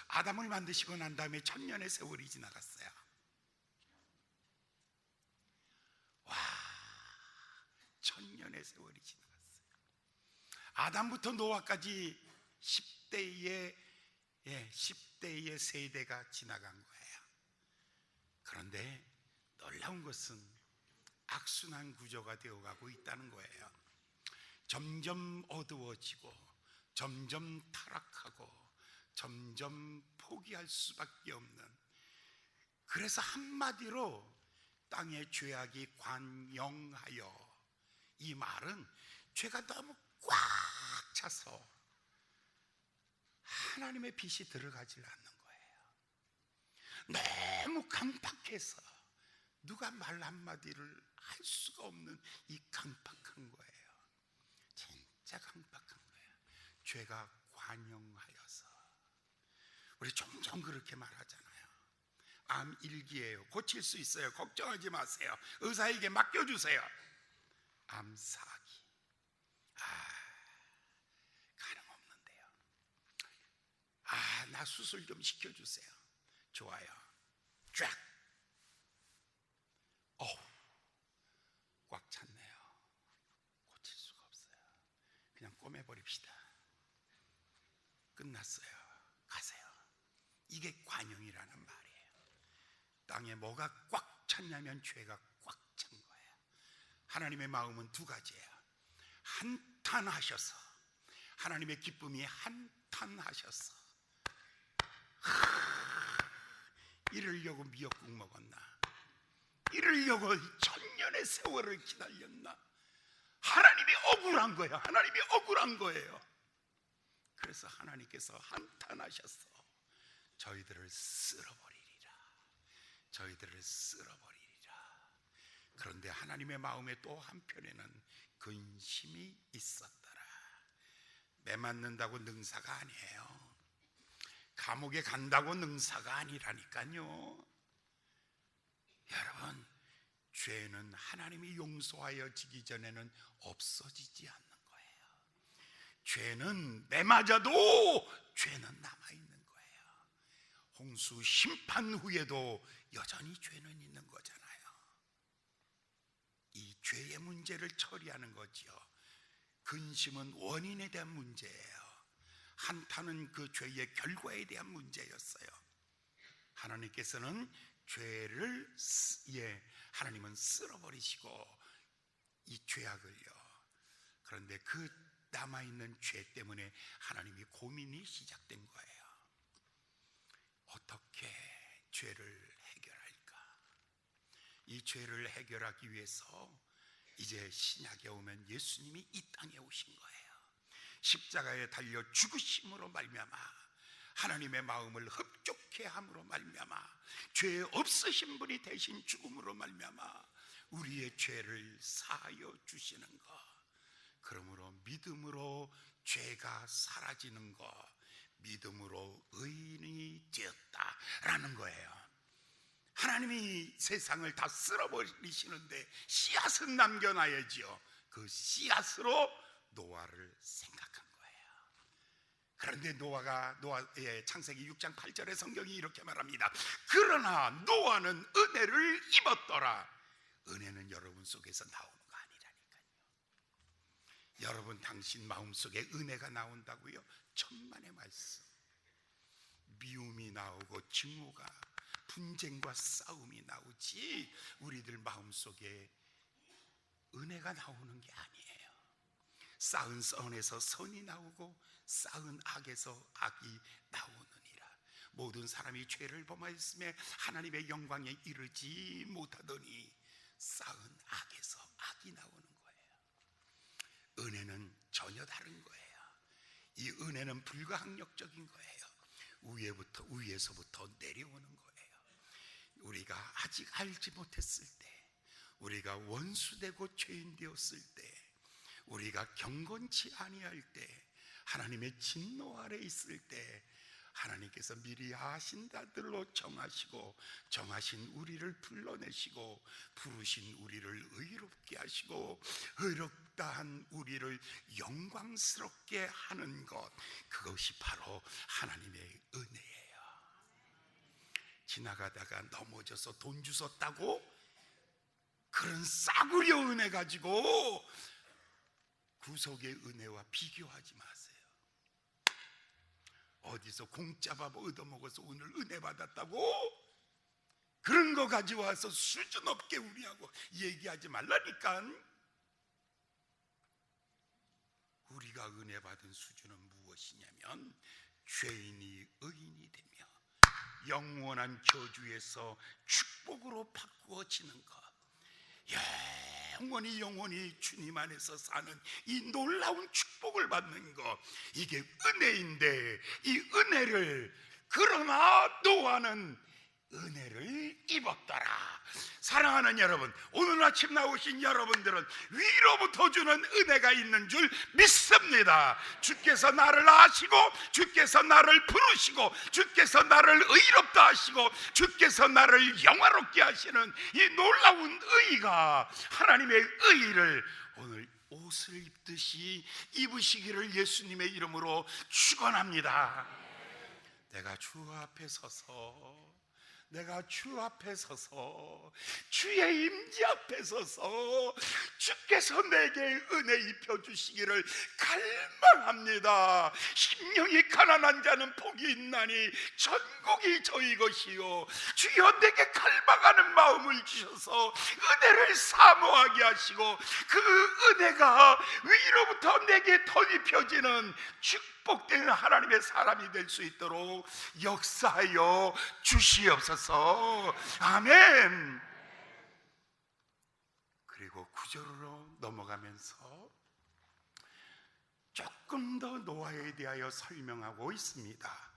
아담을 만드시고 난 다음에 1000년의 세월이 지나갔어요. 와, 1000년의 세월이 지나갔어요. 아담부터 노아까지 10대의 세대가 지나간 거예요. 그런데 놀라운 것은 악순환 구조가 되어가고 있다는 거예요. 점점 어두워지고 점점 타락하고 점점 포기할 수밖에 없는, 그래서 한마디로 땅의 죄악이 관영하여, 이 말은 죄가 너무 꽉 차서 하나님의 빛이 들어가질 않는 거예요. 너무 강팍해서 누가 말 한마디를 할 수가 없는 이 강팍한 거예요. 진짜 강팍한 거예요. 죄가 관영하여서. 우리 종종 그렇게 말하잖아요. 암 1기예요. 고칠 수 있어요. 걱정하지 마세요. 의사에게 맡겨주세요. 암 4기. 가능없는데요. 나 수술 좀 시켜주세요. 좋아요. 쫙. 꽉 찼네요. 고칠 수가 없어요. 그냥 꼬매버립시다. 끝났어요. 가세요. 이게 관용이라는 말이에요. 땅에 뭐가 꽉 찼냐면 죄가 꽉 찬 거예요. 하나님의 마음은 두 가지예요. 한탄하셔서, 하나님의 기쁨이 한탄하셔서, 이러려고 미역국 먹었나? 이러려고 1000년의 세월을 기다렸나? 하나님이 억울한 거예요. 하나님이 억울한 거예요. 그래서 하나님께서 한탄하셔서 저희들을 쓸어버리리라. 저희들을 쓸어버리리라. 그런데 하나님의 마음에 또 한편에는 근심이 있었더라. 매 맞는다고 능사가 아니에요. 감옥에 간다고 능사가 아니라니까요. 여러분, 죄는 하나님이 용서하여 지기 전에는 없어지지 않는 거예요. 죄는 매 맞아도 죄는 남아있는 거예요. 홍수 심판 후에도 여전히 죄는 있는 거잖아요. 이 죄의 문제를 처리하는 거지요. 근심은 원인에 대한 문제예요. 한탄은 그 죄의 결과에 대한 문제였어요. 하나님께서는 죄를 하나님은 쓸어버리시고 이 죄악을요. 그런데 그 남아있는 죄 때문에 하나님이 고민이 시작된 거예요. 어떻게 죄를 해결할까? 이 죄를 해결하기 위해서 이제 신약에 오면 예수님이 이 땅에 오신 거예요. 십자가에 달려 죽으심으로 말미암아 하나님의 마음을 흡족해 함으로 말미암아 죄 없으신 분이 대신 죽음으로 말미암아 우리의 죄를 사하여 주시는 것, 그러므로 믿음으로 죄가 사라지는 것, 믿음으로 의인이 되었다라는 거예요. 하나님이 세상을 다 쓸어버리시는데 씨앗은 남겨놔야지요. 그 씨앗으로 노아를 생각한 거예요. 그런데 노아의 창세기 6장 8절의 성경이 이렇게 말합니다. 그러나 노아는 은혜를 입었더라. 은혜는 여러분 속에서 나오는 거 아니라니까요. 여러분 당신 마음속에 은혜가 나온다고요? 천만의 말씀. 미움이 나오고 증오가, 분쟁과 싸움이 나오지 우리들 마음속에 은혜가 나오는 게 아니에요. 쌓은 선에서 선이 나오고 쌓은 악에서 악이 나오느니라. 모든 사람이 죄를 범하였음에 하나님의 영광에 이르지 못하더니 쌓은 악에서 악이 나오는 거예요. 은혜는 전혀 다른 거예요. 이 은혜는 불가항력적인 거예요. 위에서부터 내려오는 거예요. 우리가 아직 알지 못했을 때, 우리가 원수되고 죄인 되었을 때, 우리가 경건치 아니할 때, 하나님의 진노 아래 있을 때 하나님께서 미리 아신다들로 정하시고 정하신 우리를 불러내시고 부르신 우리를 의롭게 하시고 의롭다 한 우리를 영광스럽게 하는 것, 그것이 바로 하나님의 은혜예요. 지나가다가 넘어져서 돈 주웠다고 그런 싸구려 은혜 가지고 구속의 은혜와 비교하지 마세요. 어디서 공짜 밥 얻어먹어서 오늘 은혜 받았다고 그런 거 가지고 와서 수준 없게 우리하고 얘기하지 말라니까. 우리가 은혜 받은 수준은 무엇이냐면 죄인이 의인이 되며 영원한 저주에서 축복으로 바꾸어지는 것, 영원히 주님 안에서 사는 이 놀라운 축복을 받는 것, 이게 은혜인데 이 은혜를, 그러나 노아는 은혜를 입었더라. 사랑하는 여러분, 오늘 아침 나오신 여러분들은 위로부터 주는 은혜가 있는 줄 믿습니다. 주께서 나를 아시고 주께서 나를 부르시고 주께서 나를 의롭다 하시고 주께서 나를 영화롭게 하시는 이 놀라운 의가, 하나님의 의를 오늘 옷을 입듯이 입으시기를 예수님의 이름으로 축원합니다. 내가 주 앞에 서서 주의 임재 앞에 서서 주께서 내게 은혜 입혀주시기를 갈망합니다. 심령이 가난한 자는 복이 있나니 전국이 저희 것이요, 주여 내게 갈망하는 마음을 주셔서 은혜를 사모하게 하시고 그 은혜가 위로부터 내게 덧입혀지는 축복된 하나님의 사람이 될 수 있도록 역사하여 주시옵소서. 아멘. 그리고 구절로 넘어가면서 조금 더 노아에 대하여 설명하고 있습니다.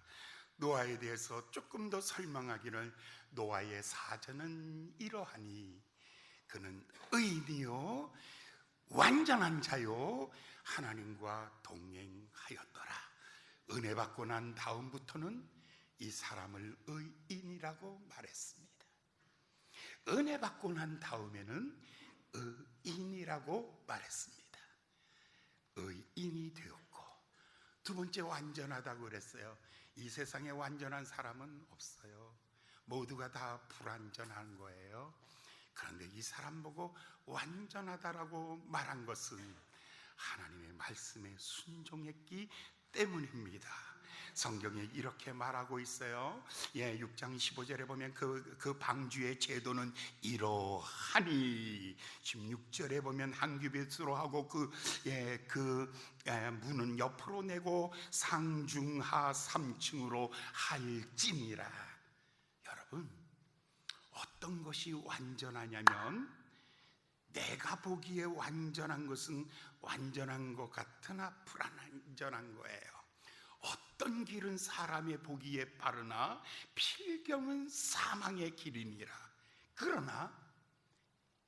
노아에 대해서 조금 더 설명하기를, 노아의 사전은 이러하니 그는 의인이요 완전한 자요 하나님과 동행하였더라. 은혜 받고 난 다음부터는 이 사람을 의인이라고 말했습니다. 은혜 받고 난 다음에는 의인이라고 말했습니다. 의인이 되었고, 두 번째 완전하다고 그랬어요. 이 세상에 완전한 사람은 없어요. 모두가 다 불완전한 거예요. 그런데 이 사람 보고 완전하다라고 말한 것은 하나님의 말씀에 순종했기 때문입니다. 성경에 이렇게 말하고 있어요. 6장 15절에 보면 그 방주의 제도는 이러하니, 16절에 보면 한 규빗으로 하고 그 문은 옆으로 내고 상중하 3층으로 할지니라. 여러분, 어떤 것이 완전하냐면, 내가 보기에 완전한 것은 완전한 것 같으나 불완전한 거예요. 어떤 길은 사람의 보기에 바르나 필경은 사망의 길이니라. 그러나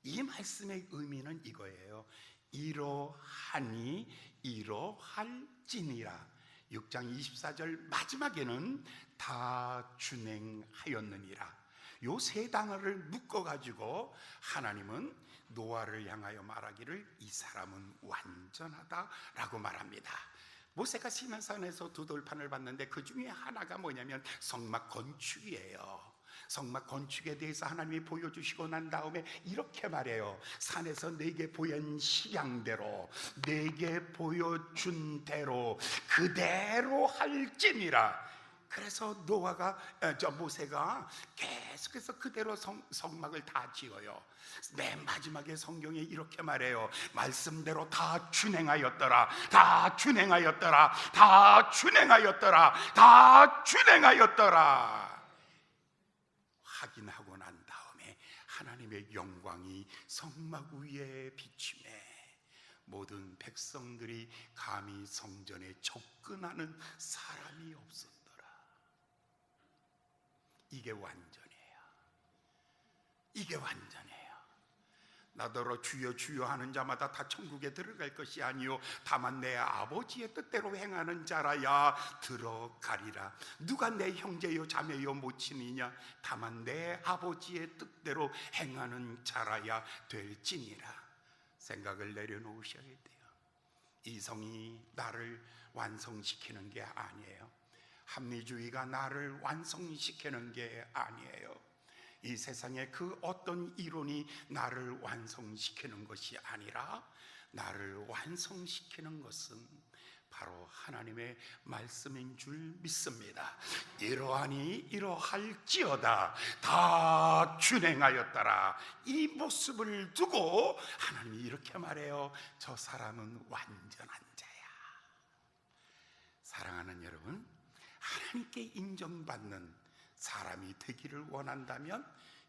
이 말씀의 의미는 이거예요. 이러하니 이러할지니라. 6장 24절 마지막에는 다 준행하였느니라. 요 세 단어를 묶어가지고 하나님은 노아를 향하여 말하기를 이 사람은 완전하다라고 말합니다. 모세가 시내산에서 두 돌판을 봤는데 그 중에 하나가 뭐냐면 성막 건축이에요. 성막 건축에 대해서 하나님이 보여주시고 난 다음에 이렇게 말해요. 산에서 내게 보인 식양대로, 내게 보여준 대로 그대로 할지니라. 그래서 모세가 계속해서 그대로 성막을 다 지어요. 맨 마지막에 성경에 이렇게 말해요. 말씀대로 다 준행하였더라, 다 준행하였더라, 다 준행하였더라, 다 준행하였더라. 확인하고 난 다음에 하나님의 영광이 성막 위에 비치매 모든 백성들이 감히 성전에 접근하는 사람이 없었더라. 이게 완전해요. 이게 완전해요. 나더러 주여 주여 하는 자마다 다 천국에 들어갈 것이 아니요 다만 내 아버지의 뜻대로 행하는 자라야 들어가리라. 누가 내 형제요 자매요 모친이냐? 다만 내 아버지의 뜻대로 행하는 자라야 될지니라. 생각을 내려놓으셔야 돼요. 이성이 나를 완성시키는 게 아니에요. 합리주의가 나를 완성시키는 게 아니에요. 이 세상에 그 어떤 이론이 나를 완성시키는 것이 아니라 나를 완성시키는 것은 바로 하나님의 말씀인 줄 믿습니다. 이러하니 이러할지어다 다 준행하였더라. 이 모습을 두고 하나님이 이렇게 말해요. 저 사람은 완전한 자야. 사랑하는 여러분, 하나님께 인정받는 사람이 되기를 원한다면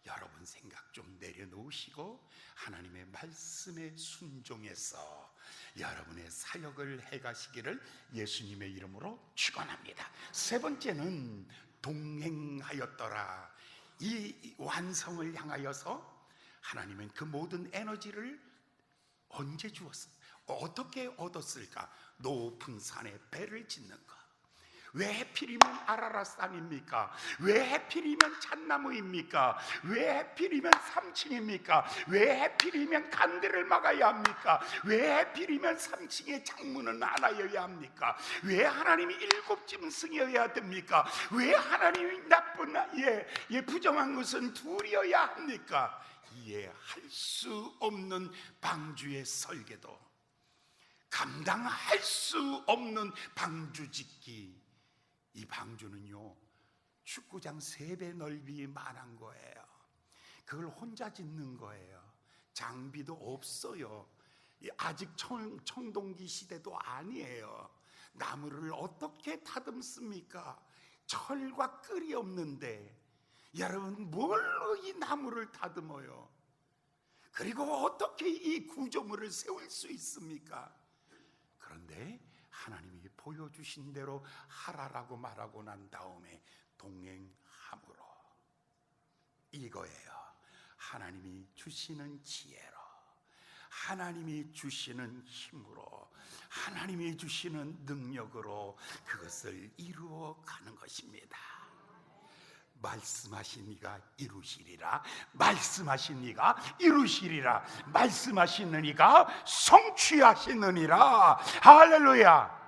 여러분 생각 좀 내려놓으시고 하나님의 말씀에 순종해서 여러분의 사역을 해가시기를 예수님의 이름으로 축원합니다. 세 번째는 동행하였더라. 이 완성을 향하여서 하나님은 그 모든 에너지를 언제 주었을까? 어떻게 얻었을까? 높은 산에 배를 짓는 것. 왜 하필이면 아라라산입니까? 왜 하필이면 잣나무입니까? 왜 하필이면 3층입니까? 왜 하필이면 간대를 막아야 합니까? 왜 하필이면 3층에 창문은 하나여야 합니까? 왜 하나님이 7짐승이어야 됩니까? 왜 하나님이 나쁜 부정한 것은 둘이어야 합니까? 이해할 수 없는 방주의 설계도, 감당할 수 없는 방주 짓기. 이 방주는요, 축구장 3배 넓이만한 거예요. 그걸 혼자 짓는 거예요. 장비도 없어요. 아직 청동기 시대도 아니에요. 나무를 어떻게 다듬습니까? 철과 끌이 없는데 여러분 뭘로 이 나무를 다듬어요? 그리고 어떻게 이 구조물을 세울 수 있습니까? 그런데 하나님이 보여주신 대로 하라라고 말하고 난 다음에 동행함으로, 이거예요. 하나님이 주시는 지혜로, 하나님이 주시는 힘으로, 하나님이 주시는 능력으로 그것을 이루어 가는 것입니다. 말씀하신 이가 이루시리라. 말씀하신 이가 이루시리라. 말씀하시는 이가 성취하시느니라. 할렐루야.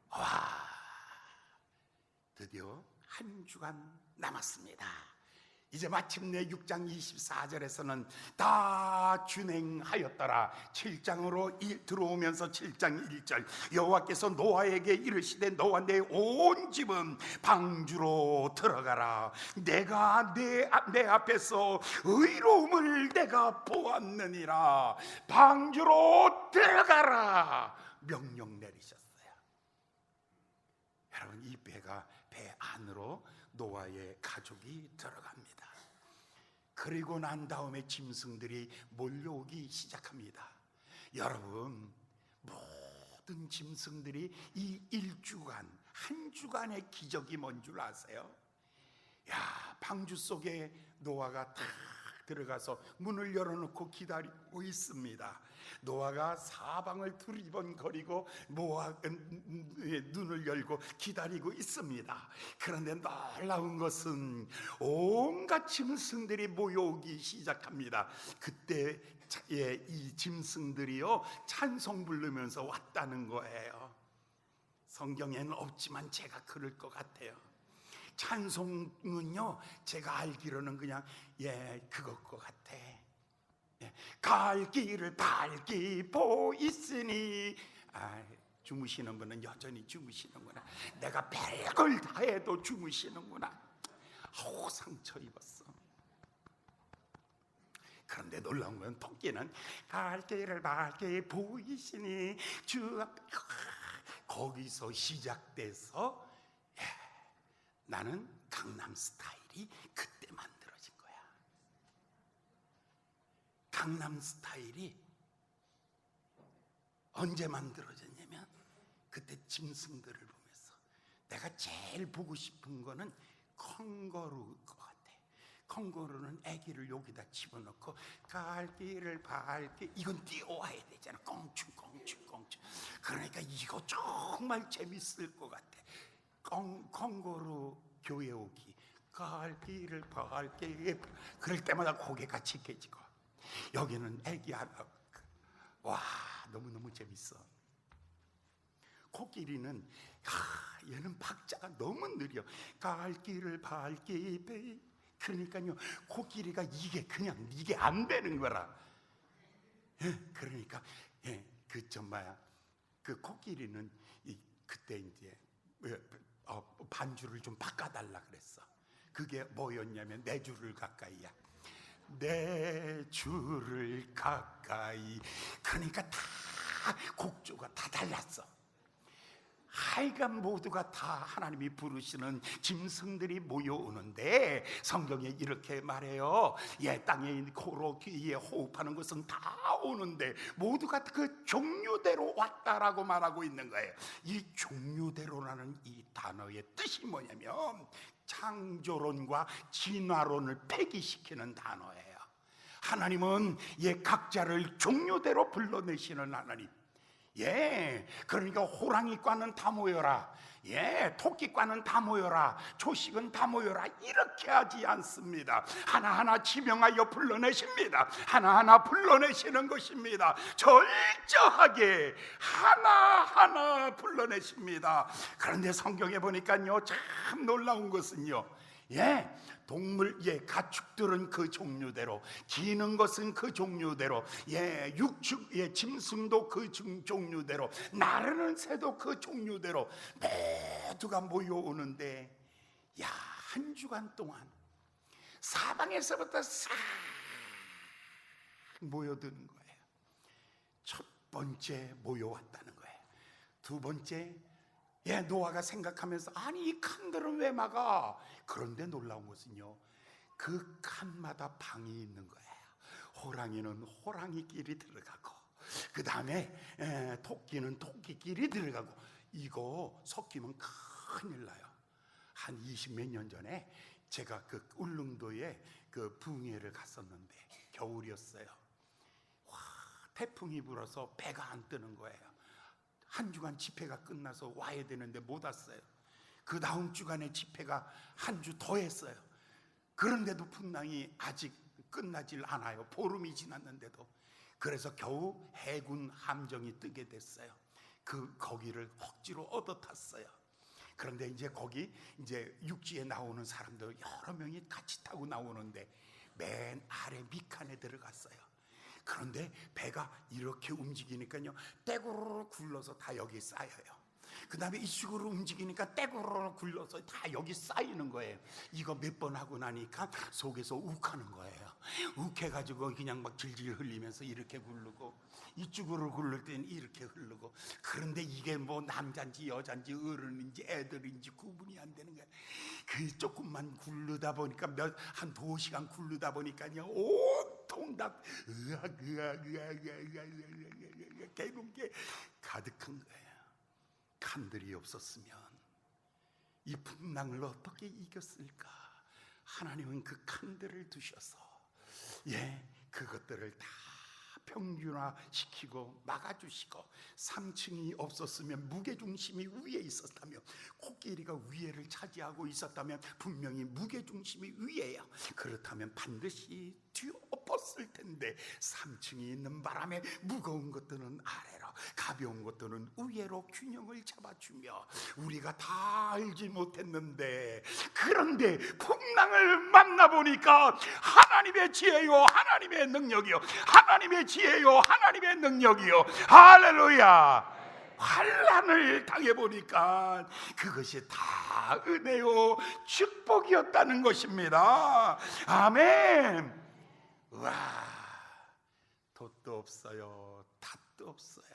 와, 드디어 한 주간 남았습니다. 이제 마침내 6장 24절에서는 다 준행하였더라. 7장으로 들어오면서 7장 1절, 여호와께서 노아에게 이르시되 너와 내 온 집은 방주로 들어가라. 내가 내 앞에서 의로움을 내가 보았느니라. 방주로 들어가라 명령 내리셨어요. 여러분, 이 배가 배 안으로 노아의 가족이 들어갑니다. 그리고 난 다음에 짐승들이 몰려오기 시작합니다. 여러분, 모든 짐승들이 이 1주간, 한 주간의 기적이 뭔 줄 아세요? 방주 속에 노아가 탁 들어가서 문을 열어놓고 기다리고 있습니다. 노아가 사방을 두리번거리고 눈을 열고 기다리고 있습니다. 그런데 놀라운 것은 온갖 짐승들이 모여오기 시작합니다. 그때 이 짐승들이요, 찬송 부르면서 왔다는 거예요. 성경에는 없지만 제가 그럴 것 같아요. 찬송은요, 제가 알기로는 그냥 그것 것 같아. 갈 길을 밝히 보이으니. 주무시는 분은 여전히 주무시는구나. 내가 별걸 다 해도 주무시는구나. 상처 입었어. 그런데 놀라운 건 토끼는 갈 길을 밝히 보이시니 주 앞. 거기서 시작돼서 나는 강남 스타일이 그때 만들어진 거야. 강남 스타일이 언제 만들어졌냐면 그때 짐승들을 보면서 내가 제일 보고 싶은 거는 캥거루 것 같아. 캥거루는 아기를 여기다 집어넣고 갈 길을 밝게, 이건 뛰어와야 되잖아. 껑충. 그러니까 이거 정말 재밌을 것 같아. 캥거루 교회 오기, 갈 길을 밝게, 그럴 때마다 고개가 치켜지고, 여기는 아기 하나. 와, 너무너무 재밌어. 코끼리는 얘는 박자가 너무 느려. 갈 길을 밝게 배. 그러니까요, 코끼리가 이게 안 되는 거라. 그러니까 그 코끼리는 그때 이제 반주를 좀 바꿔달라 그랬어. 그게 뭐였냐면 내 줄을 가까이야. 내 줄을 가까이. 그러니까 다 곡조가 다 달랐어. 하여간 모두가 다 하나님이 부르시는 짐승들이 모여오는데, 성경에 이렇게 말해요. 땅에 코로 귀에 호흡하는 것은 다 오는데 모두가 그 종류대로 왔다라고 말하고 있는 거예요. 이 종류대로라는 이 단어의 뜻이 뭐냐면 창조론과 진화론을 폐기시키는 단어예요. 하나님은 각자를 종류대로 불러내시는 하나님. 그러니까 호랑이과는 다 모여라, 토끼과는 다 모여라, 초식은 다 모여라, 이렇게 하지 않습니다. 하나하나 지명하여 불러내십니다. 하나하나 불러내시는 것입니다. 철저하게 하나하나 불러내십니다. 그런데 성경에 보니까요, 참 놀라운 것은요, 동물, 가축들은 그 종류대로, 기는 것은 그 종류대로, 육축, 짐승도 그 종류대로, 나르는 새도 그 종류대로 모두가 모여오는데, 한 주간 동안 사방에서부터 싹 모여드는 거예요. 첫 번째 모여왔다는 거예요. 두 번째, 노아가 생각하면서, 아니 이 칸들은 왜 막아? 그런데 놀라운 것은요, 그 칸마다 방이 있는 거예요. 호랑이는 호랑이끼리 들어가고, 그 다음에 토끼는 토끼끼리 들어가고. 이거 섞이면 큰일 나요. 한 20몇 년 전에 제가 그 울릉도에 그 붕해를 갔었는데, 겨울이었어요. 태풍이 불어서 배가 안 뜨는 거예요. 한 주간 집회가 끝나서 와야 되는데 못 왔어요. 그 다음 주간에 집회가 한 주 더 했어요. 그런데도 풍랑이 아직 끝나질 않아요. 보름이 지났는데도. 그래서 겨우 해군 함정이 뜨게 됐어요. 거기를 억지로 얻어 탔어요. 그런데 거기 육지에 나오는 사람들 여러 명이 같이 타고 나오는데, 맨 아래 밑칸에 들어갔어요. 그런데 배가 이렇게 움직이니까요, 떼구르르 굴러서 다 여기 쌓여요. 그 다음에 이쪽으로 움직이니까 떼구르르 굴러서 다 여기 쌓이는 거예요. 이거 몇 번 하고 나니까 속에서 욱하는 거예요. 욱해가지고 그냥 막 질질 흘리면서 이렇게 굴르고, 이쪽으로 굴릴 때는 이렇게 흐르고. 그런데 이게 뭐 남자인지 여자인지 어른인지 애들인지 구분이 안 되는 거예요. 그 조금만 굴르다 보니까 한 2시간 굴르다 보니까요, 온통 다 개는 게 가득한 거예요. 칸들이 없었으면 이 풍랑을 어떻게 이겼을까? 하나님은 그 칸들을 두셔서 그것들을 다 평균화시키고 막아주시고, 3층이 없었으면, 무게중심이 위에 있었다면, 코끼리가 위에를 차지하고 있었다면 분명히 무게중심이 위에요. 그렇다면 반드시 뒤엎었을 텐데, 3층이 있는 바람에 무거운 것들은 아래로, 가벼운 것들은 위에로 균형을 잡아주며, 우리가 다 알지 못했는데, 그런데 풍랑을 만나보니까 하나님의 지혜요, 하나님의 능력이요, 하나님의 지혜요, 하나님의 능력이요, 할렐루야. 환난을 당해보니까 그것이 다 은혜요, 축복이었다는 것입니다. 아멘. 와, 돛도 없어요, 탑도 없어요,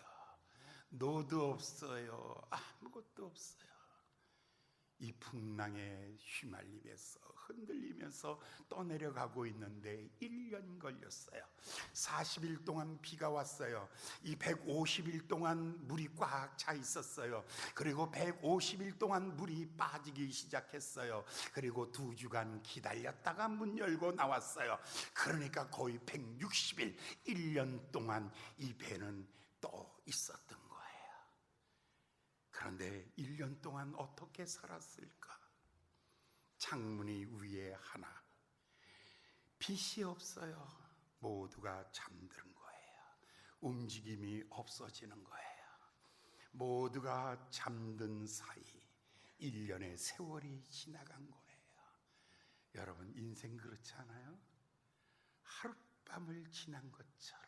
노도 없어요, 아무것도 없어요. 이 풍랑에 휘말리면서 흔들리면서 떠내려가고 있는데 1년 걸렸어요. 40일 동안 비가 왔어요. 이 150일 동안 물이 꽉 차 있었어요. 그리고 150일 동안 물이 빠지기 시작했어요. 그리고 2주간 기다렸다가 문 열고 나왔어요. 그러니까 거의 160일, 1년 동안 이 배는 또 있었던 거예요. 그런데 1년 동안 어떻게 살았을까? 창문이 위에 하나, 빛이 없어요. 모두가 잠드는 거예요. 움직임이 없어지는 거예요. 모두가 잠든 사이 1년의 세월이 지나간 거예요. 여러분, 인생 그렇지 않아요? 하룻밤을 지난 것처럼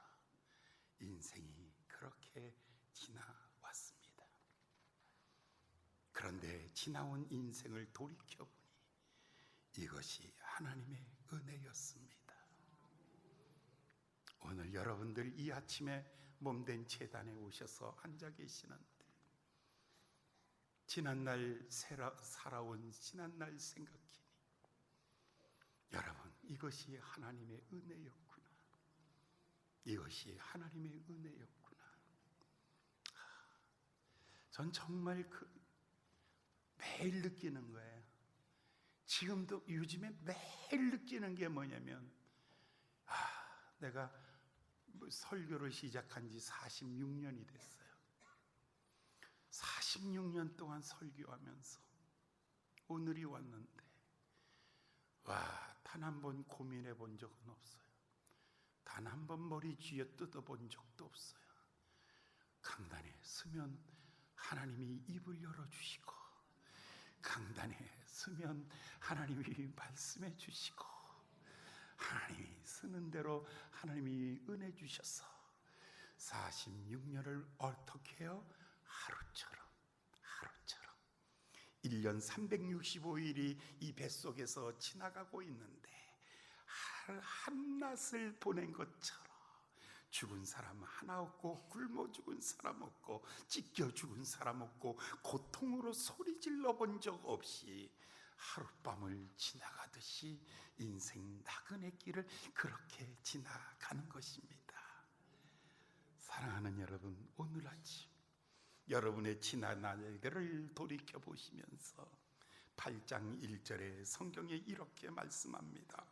인생이 그렇게 지나왔습니다. 그런데 지나온 인생을 돌이켜보니 이것이 하나님의 은혜였습니다. 오늘 여러분들 이 아침에 몸된 제단에 오셔서 앉아 계시는데 지난날 살아온 지난날 생각하니 여러분, 이것이 하나님의 은혜였구나. 이것이 하나님의 은혜였구나. 전 정말 매일 느끼는 거예요. 지금도 요즘에 매일 느끼는 게 뭐냐면 내가 설교를 시작한 지 46년이 됐어요. 46년 동안 설교하면서 오늘이 왔는데 단 한 번 고민해 본 적은 없어요. 단 한 번 머리 쥐어 뜯어 본 적도 없어요. 강단에 서면 하나님이 입을 열어주시고, 강단에 서면 하나님이 말씀해 주시고, 하나님이 쓰는 대로 하나님이 은혜 주셔서 46년을 어떻게 해요? 하루처럼 1년 365일이 이 뱃속에서 지나가고 있는데 한낮을 보낸 것처럼 죽은 사람 하나 없고, 굶어 죽은 사람 없고, 찢겨 죽은 사람 없고, 고통으로 소리 질러 본 적 없이 하룻밤을 지나가듯이 인생 나그네 길을 그렇게 지나가는 것입니다. 사랑하는 여러분, 오늘 아침 여러분의 지난 날들을 돌이켜 보시면서 8장 1절에 성경에 이렇게 말씀합니다.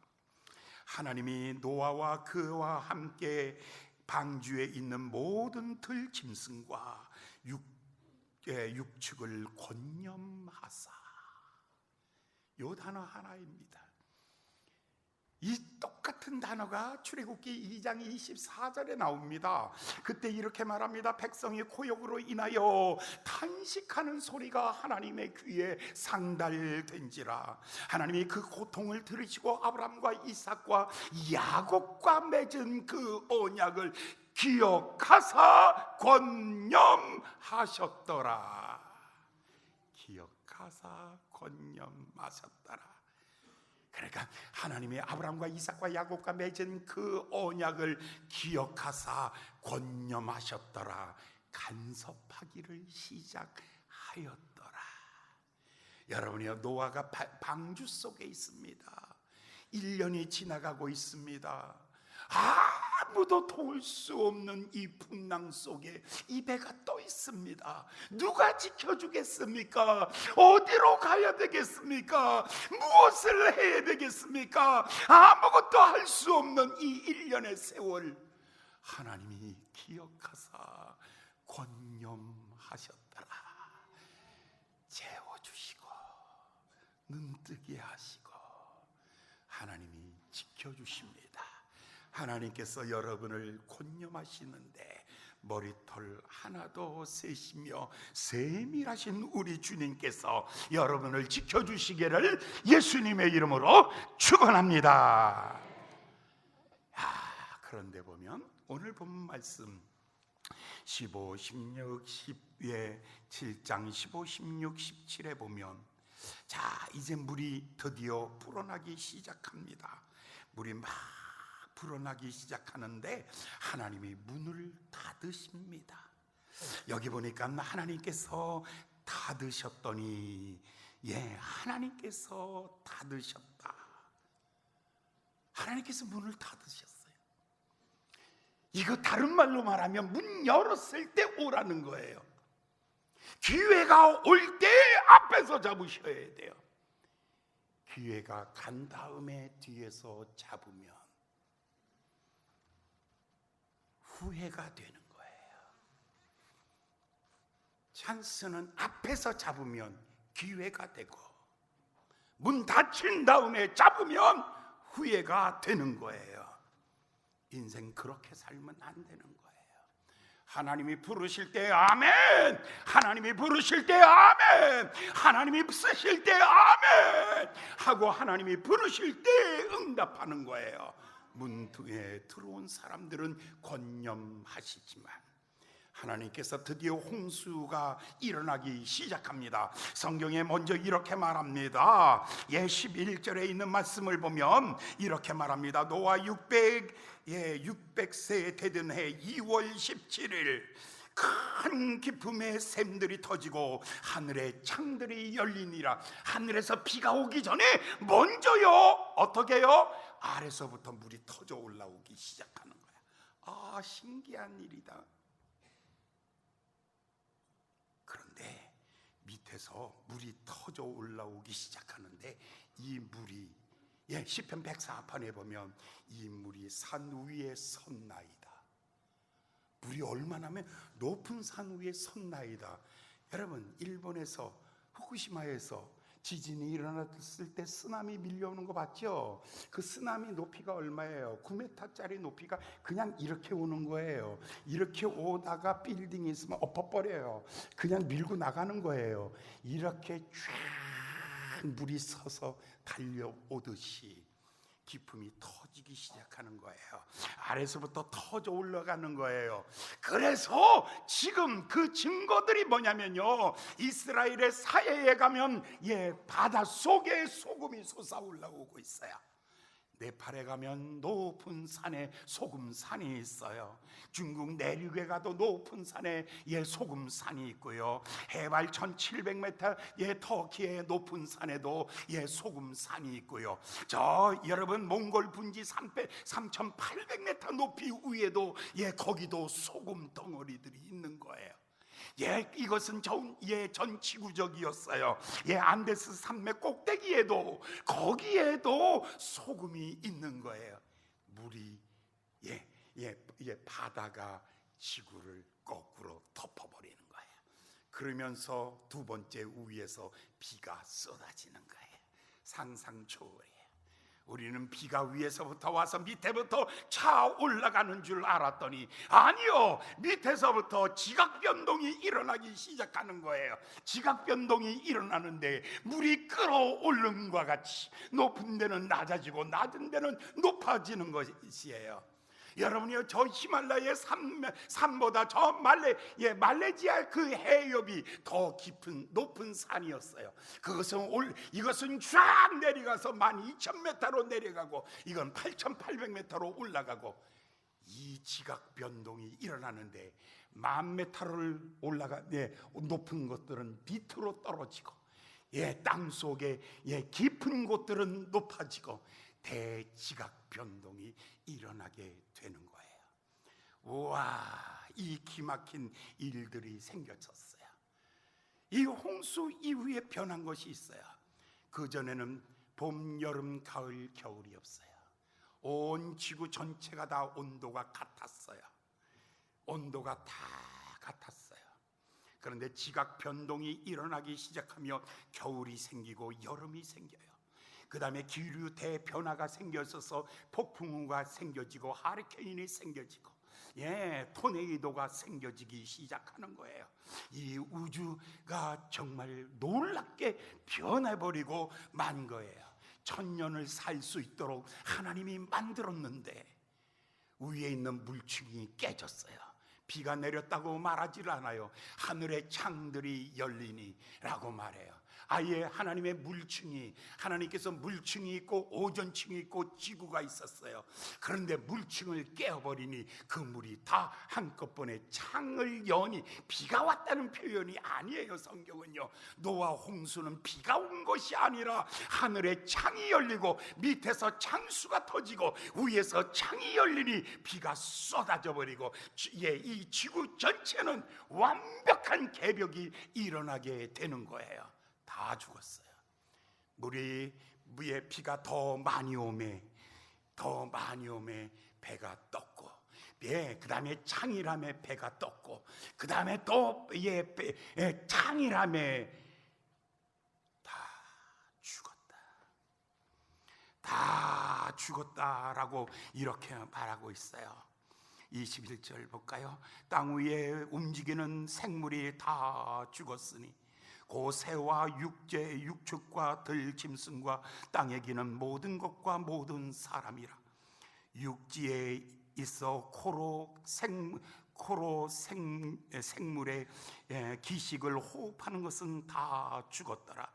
하나님이 노아와 그와 함께 방주에 있는 모든 들짐승과 육축을 권념하사. 요 단어 하나입니다. 이 똑같은 단어가 출애굽기 2장 24절에 나옵니다. 그때 이렇게 말합니다. 백성이 고역으로 인하여 탄식하는 소리가 하나님의 귀에 상달된지라. 하나님이 그 고통을 들으시고 아브라함과 이삭과 야곱과 맺은 그 언약을 기억하사 권념하셨더라. 기억하사 권념하셨더라. 그러니까 하나님이 아브라함과 이삭과 야곱과 맺은 그 언약을 기억하사 권념하셨더라. 간섭하기를 시작하였더라. 여러분이요, 노아가 방주 속에 있습니다. 1년이 지나가고 있습니다. 아무도 도울 수 없는 이 풍랑 속에 이 배가 떠 있습니다. 누가 지켜주겠습니까? 어디로 가야 되겠습니까? 무엇을 해야 되겠습니까? 아무것도 할 수 없는 이 1년의 세월, 하나님이 기억하사 권념하셨더라. 재워주시고 눈뜨게 하시고 하나님이 지켜주십니다. 하나님께서 여러분을 권념하시는데 머리털 하나도 세시며 세밀하신 우리 주님께서 여러분을 지켜주시기를 예수님의 이름으로 축원합니다. 그런데 보면 오늘 본 말씀 15, 16, 7장 15, 16, 17에 보면 자, 이제 물이 드디어 불어나기 시작합니다. 물이 막 불어나기 시작하는데 하나님이 문을 닫으십니다. 여기 보니까 하나님께서 닫으셨더니 하나님께서 닫으셨다. 하나님께서 문을 닫으셨어요. 이거 다른 말로 말하면 문 열었을 때 오라는 거예요. 기회가 올 때 앞에서 잡으셔야 돼요. 기회가 간 다음에 뒤에서 잡으면 후회가 되는 거예요. 찬스는 앞에서 잡으면 기회가 되고, 문 닫힌 다음에 잡으면 후회가 되는 거예요. 인생 그렇게 살면 안 되는 거예요. 하나님이 부르실 때 아멘, 하나님이 부르실 때 아멘, 하나님이 쓰실 때 아멘 하고 하나님이 부르실 때 응답하는 거예요. 문에 들어온 사람들은 권념하시지만 하나님께서 드디어 홍수가 일어나기 시작합니다. 성경에 먼저 이렇게 말합니다. 11절에 있는 말씀을 보면 이렇게 말합니다. 노아 600세 되던 해 2월 17일 큰 기쁨의 샘들이 터지고 하늘의 창들이 열리니라. 하늘에서 비가 오기 전에 먼저요, 어떻게요? 아래서부터 물이 터져 올라오기 시작하는 거야. 아, 신기한 일이다. 그런데 밑에서 물이 터져 올라오기 시작하는데 이 물이 시편 104편에 보면 이 물이 산 위에 섰나이다. 물이 얼마나 하면 높은 산 위에 섰나이다. 여러분, 일본에서 후쿠시마에서 지진이 일어났을 때 쓰나미 밀려오는 거 봤죠? 그 쓰나미 높이가 얼마예요? 9m짜리 높이가 그냥 이렇게 오는 거예요. 이렇게 오다가 빌딩이 있으면 엎어버려요. 그냥 밀고 나가는 거예요. 이렇게 쫙 물이 서서 달려오듯이 기품이 터지기 시작하는 거예요. 아래서부터 터져 올라가는 거예요. 그래서 지금 그 증거들이 뭐냐면요, 이스라엘의 사해에 가면 바닷속에 소금이 솟아올라오고 있어요. 네팔에 가면 높은 산에 소금산이 있어요. 중국 내륙에 가도 높은 산에 소금산이 있고요. 해발 1700m 터키의 높은 산에도 소금산이 있고요. 저 여러분 몽골 분지 3800m 높이 위에도 거기도 소금 덩어리들이 있는 거예요. 이것은 전 지구적이었어요. 안데스 산맥 꼭대기에도 거기에도 소금이 있는 거예요. 물이 바다가 지구를 거꾸로 덮어버리는 거예요. 그러면서 두 번째 위에서 비가 쏟아지는 거예요. 상상초월이에요. 우리는 비가 위에서부터 와서 밑에부터 차 올라가는 줄 알았더니 아니요, 밑에서부터 지각 변동이 일어나기 시작하는 거예요. 지각 변동이 일어나는데 물이 끌어오름과 같이 높은 데는 낮아지고 낮은 데는 높아지는 것이에요. 여러분이요, 저 히말라야 산보다 저 말레이시아 그 해협이 더 깊은 높은 산이었어요. 이것은 쫙 내려가서 12,000m로 내려가고 이건 8,800m로 올라가고, 이 지각 변동이 일어나는데 10,000m를 높은 것들은 밑으로 떨어지고 땅 속에 깊은 곳들은 높아지고 대지각 변동이 일어나게 되는 거예요. 우와, 이 기막힌 일들이 생겨졌어요. 이 홍수 이후에 변한 것이 있어요. 그전에는 봄, 여름, 가을, 겨울이 없어요. 온 지구 전체가 다 온도가 같았어요. 온도가 다 같았어요. 그런데 지각 변동이 일어나기 시작하며 겨울이 생기고 여름이 생겨요. 그 다음에 기류 대변화가 생겨서 폭풍우가 생겨지고 하리케인이 생겨지고 토네이도가 생겨지기 시작하는 거예요. 이 우주가 정말 놀랍게 변해버리고 만 거예요. 1000년을 살 수 있도록 하나님이 만들었는데 위에 있는 물층이 깨졌어요. 비가 내렸다고 말하질 않아요. 하늘의 창들이 열리니라고 말해요. 아예 하나님의 물층이, 하나님께서 물층이 있고 오존층이 있고 지구가 있었어요. 그런데 물층을 깨어버리니 그 물이 다 한꺼번에 창을 여니, 비가 왔다는 표현이 아니에요. 성경은요, 노아 홍수는 비가 온 것이 아니라 하늘에 창이 열리고 밑에서 창수가 터지고 위에서 창이 열리니 비가 쏟아져 버리고 이 지구 전체는 완벽한 개벽이 일어나게 되는 거예요. 다 죽었어요. 물에 비가 더 많이 오매 배가 떴고, 그 다음에 창이라며 배가 떴고, 그 다음에 또 창이라며 다 죽었다라고 이렇게 말하고 있어요. 21절 볼까요? 땅 위에 움직이는 생물이 다 죽었으니 고 새와 육제 육축과 들짐승과 땅에 기는 모든 것과 모든 사람이라. 육지에 있어 생물의 기식을 호흡하는 것은 다 죽었더라.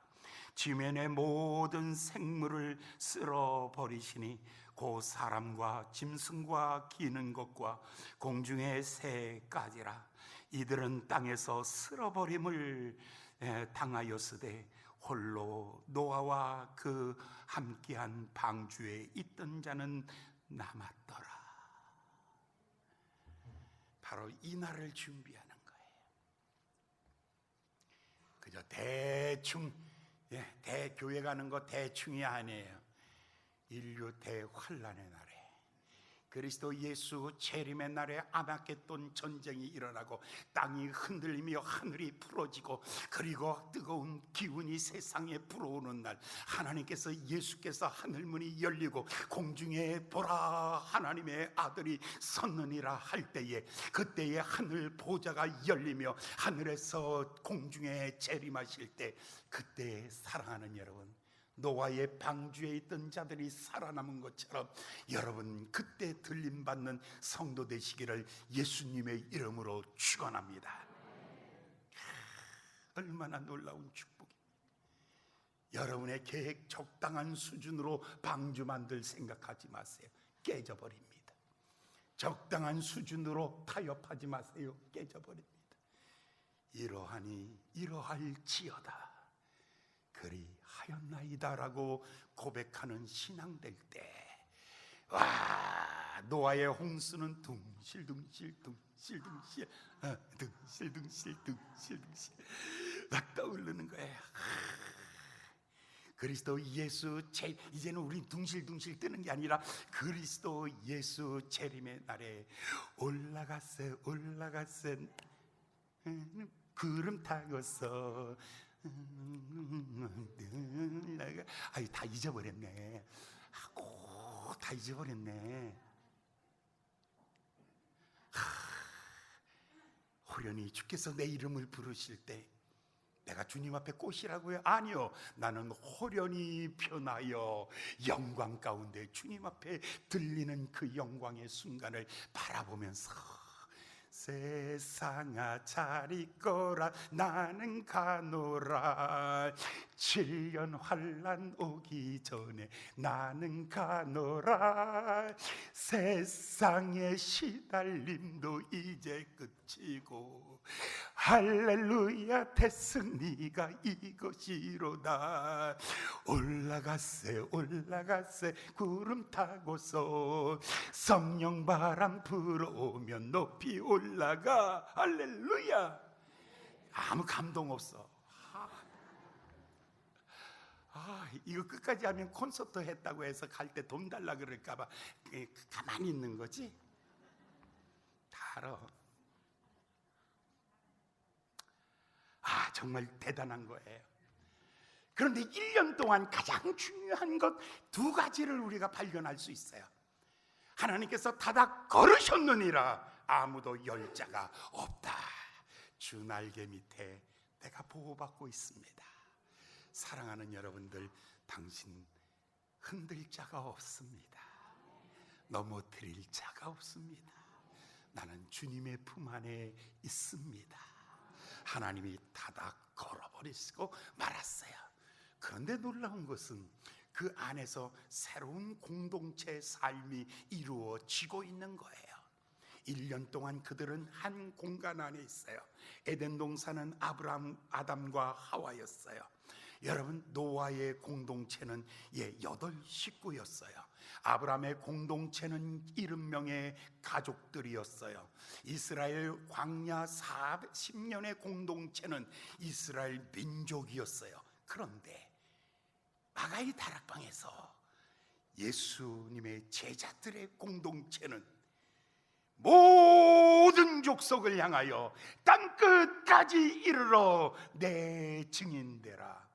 지면의 모든 생물을 쓸어버리시니 고 사람과 짐승과 기는 것과 공중의 새까지라. 이들은 땅에서 쓸어버림을 당하였으되 홀로 노아와 그 함께한 방주에 있던 자는 남았더라. 바로 이 날을 준비하는 거예요. 그저 대충 대교회 가는 거 대충이 아니에요. 인류 대환란의 날에, 그리스도 예수 재림의 날에 아마겟돈 전쟁이 일어나고 땅이 흔들리며 하늘이 풀어지고 그리고 뜨거운 기운이 세상에 불어오는 날, 하나님께서 예수께서 하늘문이 열리고 공중에 보라 하나님의 아들이 섰느니라 할 때에, 그때에 하늘 보좌가 열리며 하늘에서 공중에 재림하실 때, 그때 사랑하는 여러분, 노아의 방주에 있던 자들이 살아남은 것처럼 여러분 그때 들림받는 성도 되시기를 예수님의 이름으로 축원합니다. 얼마나 놀라운 축복입니다. 여러분의 계획 적당한 수준으로 방주 만들 생각하지 마세요. 깨져버립니다. 적당한 수준으로 타협하지 마세요. 깨져버립니다. 이러하니 이러할지어다 그리하였나이다라고 고백하는 신앙될 때, 와, 노아의 홍수는 둥실둥실 막 떠오르는 거예요. 그리스도 예수 이제는 우리 둥실둥실 뜨는 게 아니라 그리스도 예수 재림의 날에 올라갔어 구름 타고서 아유, 다 잊어버렸네. 다 잊어버렸네. 호련히 주께서 내 이름을 부르실 때 내가 주님 앞에 꽃이라고요? 아니요, 나는 호련히 변하여 영광 가운데 주님 앞에 들리는 그 영광의 순간을 바라보면서 세상아 잘 있거라 나는 가노라, 7년 환난 오기 전에 나는 가노라, 세상의 시달림도 이제 끝이고 할렐루야 대승리가 이것이로다. 올라갔세 구름 타고서 성령 바람 불어오면 높이 올라가. 할렐루야. 아무 감동 없어. 이거 끝까지 하면 콘서트 했다고 해서 갈 때 돈 달라 그럴까 봐 가만히 있는 거지. 다 알아. 정말 대단한 거예요. 그런데 1년 동안 가장 중요한 것 2가지를 우리가 발견할 수 있어요. 하나님께서 다다 걸으셨느니라 아무도 열 자가 없다. 주 날개 밑에 내가 보호받고 있습니다. 사랑하는 여러분들, 당신 흔들 자가 없습니다. 넘어뜨릴 자가 없습니다. 나는 주님의 품 안에 있습니다. 하나님이 다다 걸어버리시고 말았어요. 그런데 놀라운 것은 그 안에서 새로운 공동체 삶이 이루어지고 있는 거예요. 1년 동안 그들은 한 공간 안에 있어요. 에덴 동산은 아담과 하와였어요. 여러분, 노아의 공동체는 8식구였어요. 아브라함의 공동체는 70명의 가족들이었어요. 이스라엘 광야 40년의 공동체는 이스라엘 민족이었어요. 그런데 마가이 다락방에서 예수님의 제자들의 공동체는 모든 족속을 향하여 땅끝까지 이르러 내 증인되라.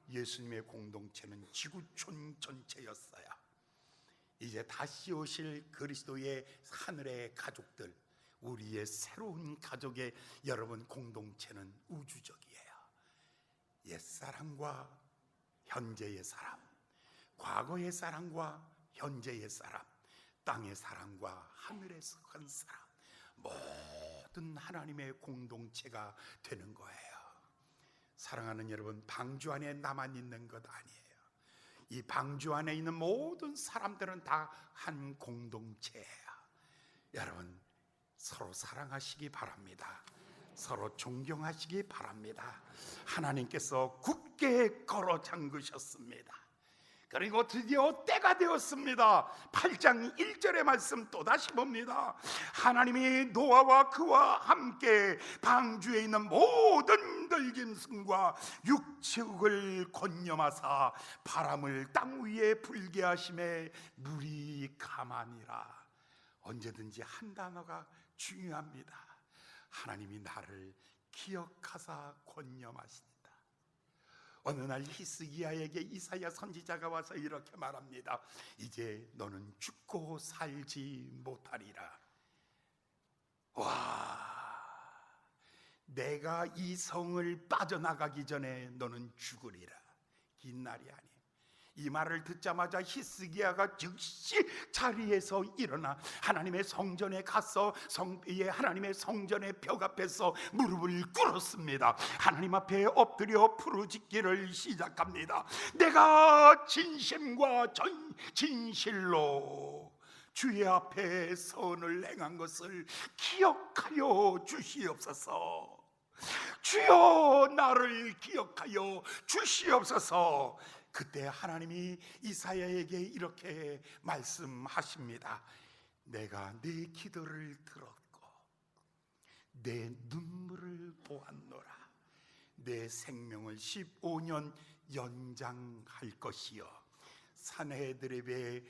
예수님의 공동체는 지구촌 전체였어요. 이제 다시 오실 그리스도의 하늘의 가족들, 우리의 새로운 가족의 여러분 공동체는 우주적이에요. 옛사람과 현재의 사람, 과거의 사람과 현재의 사람, 땅의 사람과 하늘에 속한 사람, 모든 하나님의 공동체가 되는 거예요. 사랑하는 여러분, 방주 안에 나만 있는 것 아니에요. 이 방주 안에 있는 모든 사람들은 다 한 공동체예요. 여러분, 서로 사랑하시기 바랍니다. 서로 존경하시기 바랍니다. 하나님께서 굳게 걸어 잠그셨습니다. 그리고 드디어 때가 되었습니다. 8장 1절의 말씀 또다시 봅니다. 하나님이 노아와 그와 함께 방주에 있는 모든 들짐승과 육축을 건념하사 바람을 땅 위에 불게 하심에 물이 가만히라. 언제든지 한 단어가 중요합니다. 하나님이 나를 기억하사 건념하신다. 어느 날 히스기야에게 이사야 선지자가 와서 이렇게 말합니다. 이제 너는 죽고 살지 못하리라. 와, 내가 이 성을 빠져나가기 전에 너는 죽으리라. 긴 날이 아니. 이 말을 듣자마자 히스기야가 즉시 자리에서 일어나 하나님의 성전에 가서 하나님의 성전의 벽 앞에서 무릎을 꿇었습니다. 하나님 앞에 엎드려 부르짖기를 시작합니다. 내가 진심과 진실로 주의 앞에 선을 행한 것을 기억하여 주시옵소서. 주여, 나를 기억하여 주시옵소서. 그때 하나님이 이사야에게 이렇게 말씀하십니다. 내가 네 기도를 들었고 내 눈물을 보았노라. 내 생명을 15년 연장할 것이요 산헤드립이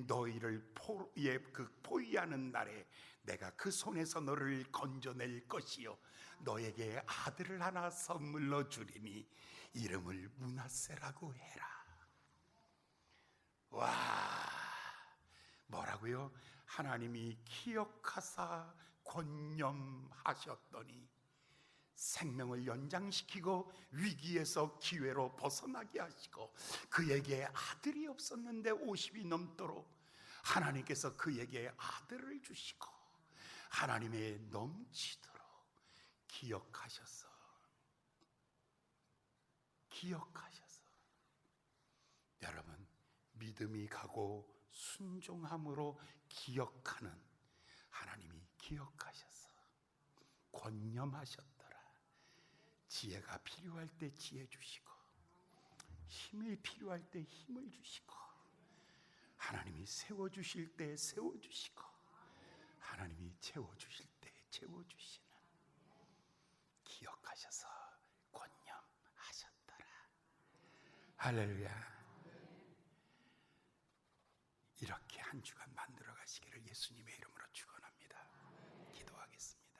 너희를 포위하는 날에 내가 그 손에서 너를 건져낼 것이요 너에게 아들을 하나 선물로 주리니 이름을 므낫세라고 해라. 와, 뭐라고요? 하나님이 기억하사 권념하셨더니 생명을 연장시키고 위기에서 기회로 벗어나게 하시고, 그에게 아들이 없었는데 50이 넘도록 하나님께서 그에게 아들을 주시고 하나님의 넘치도록 기억하셔서 여러분, 믿음이 가고 순종함으로 기억하는 하나님이 기억하셔서 권념하셨더라. 지혜가 필요할 때 지혜 주시고 힘이 필요할 때 힘을 주시고 하나님이 세워주실 때 세워주시고 하나님이 채워주실 때 채워주시는, 기억하셔서 권념하셨더라. 할렐루야. 이렇게 한 주간 만들어 가시기를 예수님의 이름으로 축원합니다. 기도하겠습니다.